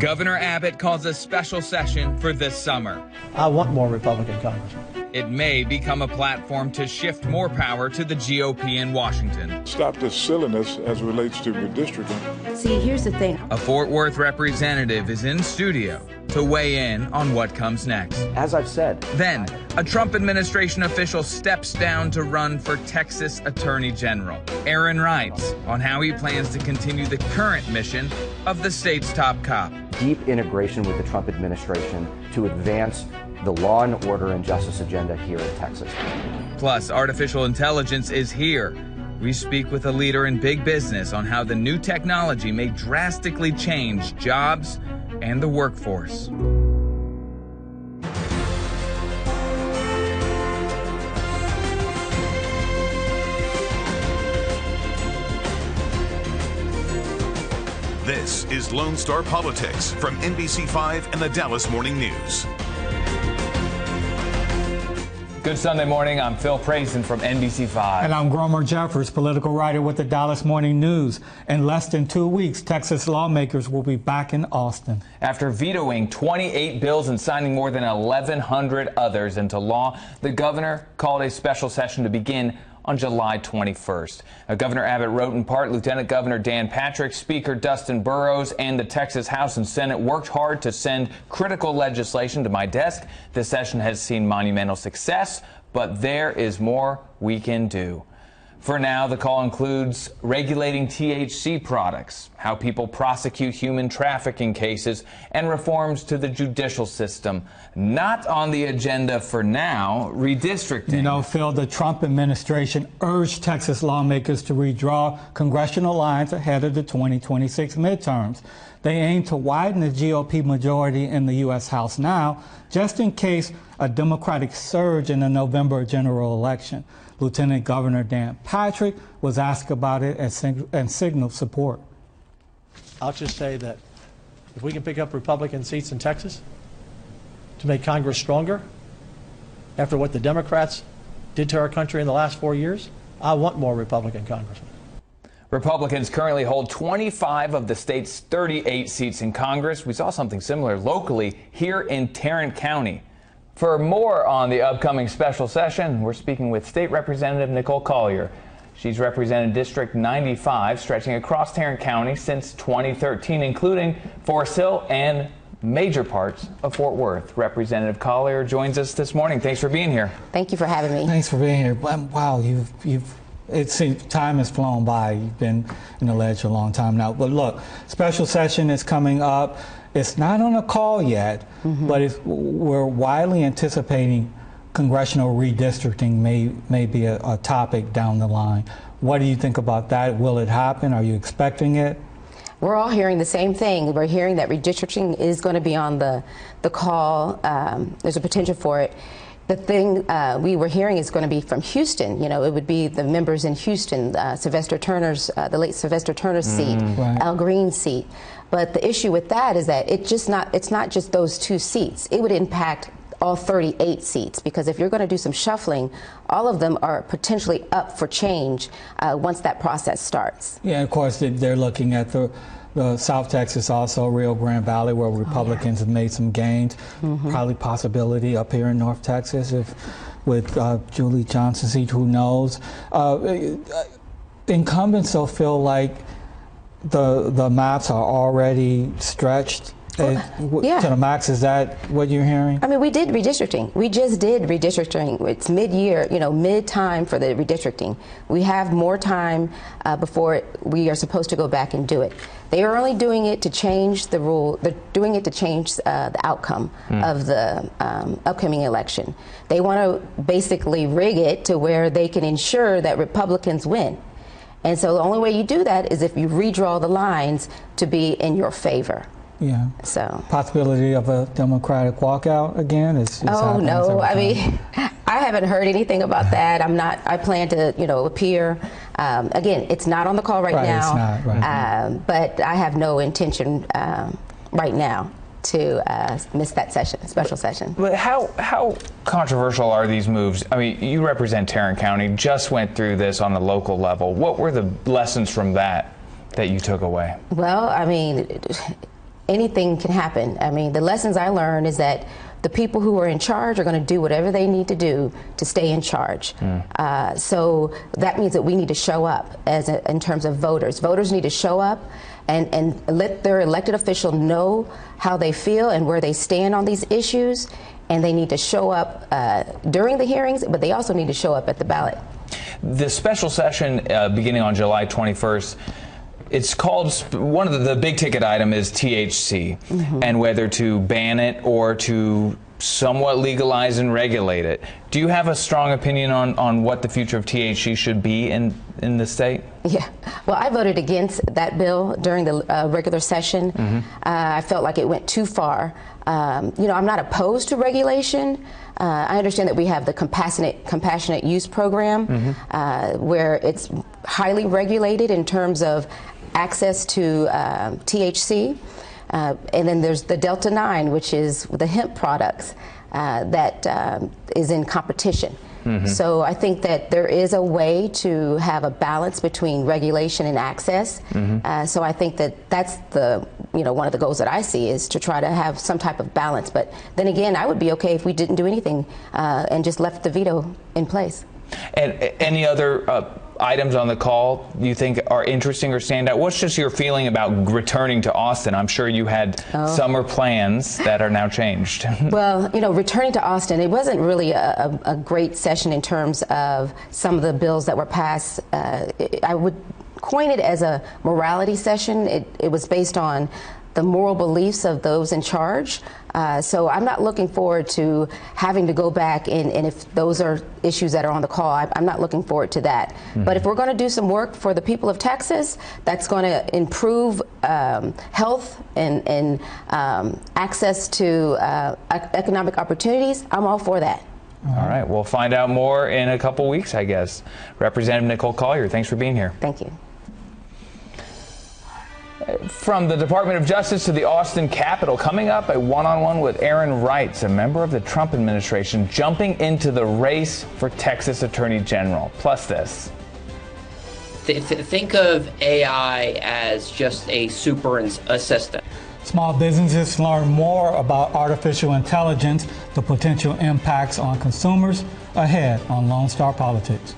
Governor Abbott calls a special session for this summer. I want more Republican congressmen. It may become a platform to shift more power to the GOP in Washington. Stop this silliness as it relates to redistricting. See, here's the thing. A Fort Worth representative is in studio to weigh in on what comes next. As I've said. Then, a Trump administration official steps down to run for Texas Attorney General. Aaron writes on how he plans to continue the current mission of the state's top cop. Deep integration with the Trump administration to advance the law and order and justice agenda here in Texas. Plus, artificial intelligence is here. We speak with a leader in big business on how the new technology may drastically change jobs and the workforce. This is Lone Star Politics from NBC5 and the Dallas Morning News. Good Sunday morning. I'm Phil Prayson from NBC5. And I'm Gromer Jeffers, political writer with the Dallas Morning News. In less than 2 weeks, Texas lawmakers will be back in Austin. After vetoing 28 bills and signing more than 1,100 others into law, the governor called a special session to begin on July 21st. Governor Abbott wrote in part, Lieutenant Governor Dan Patrick, Speaker Dustin Burrows, and the Texas House and Senate worked hard to send critical legislation to my desk. This session has seen monumental success, but there is more we can do. For now, the call includes regulating THC products, how people prosecute human trafficking cases, and reforms to the judicial system. Not on the agenda for now, redistricting. You know, Phil, the Trump administration urged Texas lawmakers to redraw congressional lines ahead of the 2026 midterms. They aim to widen the GOP majority in the U.S. House now, just in case a Democratic surge in the November general election. Lieutenant Governor Dan Patrick was asked about it and signaled support. I'll just say that if we can pick up Republican seats in Texas to make Congress stronger after what the Democrats did to our country in the last 4 years, I want more Republican congressmen. Republicans currently hold 25 of the state's 38 seats in Congress. We saw something similar locally here in Tarrant County. For more on the upcoming special session, we're speaking with State Representative Nicole Collier. She's represented District 95, stretching across Tarrant County since 2013, including Forest Hill and major parts of Fort Worth. Representative Collier joins us this morning. Thanks for being here. Thank you for having me. Thanks for being here. Wow, it seems time has flown by. You've been in the ledge a long time now. But look, special session is coming up. It's not on a call yet, but we're widely anticipating congressional redistricting may be a topic down the line. What do you think about that? Will it happen? Are you expecting it? We're all hearing the same thing. We're hearing that redistricting is going to be on the call. There's a potential for it. The thing we were hearing is going to be from Houston. You know, it would be the members in Houston, Sylvester Turner's, the late Sylvester Turner's seat, right. Al Green's seat. But the issue with that is that it's not just those 2 seats. It would impact all 38 seats, because if you're going to do some shuffling, all of them are potentially up for change once that process starts. Yeah, of course, they're looking at the South Texas, also Rio Grande Valley, where Republicans have made some gains. Probably possibility up here in North Texas with Julie Johnson's seat, who knows. Incumbents will feel like the maps are already stretched to the max. Is that what you're hearing? I mean, we did redistricting. We just did redistricting. It's mid-year, mid-time for the redistricting. We have more time before we are supposed to go back and do it. They are only doing it to change the rule. They're doing it to change the outcome of the upcoming election. They want to basically rig it to where they can ensure that Republicans win. And so the only way you do that is if you redraw the lines to be in your favor. Yeah. So possibility of a Democratic walkout again is oh no, I mean, I haven't heard anything about that. I plan to, appear. Again, it's not on the call right now. It's not, right. But I have no intention right now to miss that special session. But how controversial are these moves? I mean, you represent Tarrant County, just went through this on the local level. What were the lessons from that you took away? Well, I mean, anything can happen. I mean, the lessons I learned is that the people who are in charge are going to do whatever they need to do to stay in charge. So that means that we need to show up in terms of voters. Voters need to show up and let their elected official know how they feel and where they stand on these issues. And they need to show up during the hearings, but they also need to show up at the ballot. The special session beginning on July 21st, it's called, one of the big ticket item is THC, and whether to ban it or to somewhat legalize and regulate it. Do you have a strong opinion on what the future of THC should be in the state? Yeah, well, I voted against that bill during the regular session. I felt like it went too far. You know, I'm not opposed to regulation. I understand that we have the compassionate use program where it's highly regulated in terms of access to THC. And then there's the Delta 9, which is the hemp products that is in competition. So I think that there is a way to have a balance between regulation and access. So I think that that's one of the goals that I see, is to try to have some type of balance. But then again, I would be okay if we didn't do anything and just left the veto in place. And any other items on the call you think are interesting or stand out? What's just your feeling about returning to Austin? I'm sure you had summer plans that are now changed. Well, you know, returning to Austin, it wasn't really a great session in terms of some of the bills that were passed. I would coin it as a morality session. It was based on the moral beliefs of those in charge. So I'm not looking forward to having to go back and if those are issues that are on the call, I'm not looking forward to that. But if we're going to do some work for the people of Texas that's going to improve health and access to economic opportunities, I'm all for that. All right, we'll find out more in a couple weeks, I guess. Representative Nicole Collier, thanks for being here. Thank you. From the Department of Justice to the Austin Capitol, coming up, a one-on-one with Aaron Wrights, a member of the Trump administration, jumping into the race for Texas Attorney General. Plus this. Think of AI as just a super assistant. Small businesses learn more about artificial intelligence, the potential impacts on consumers, ahead on Lone Star Politics.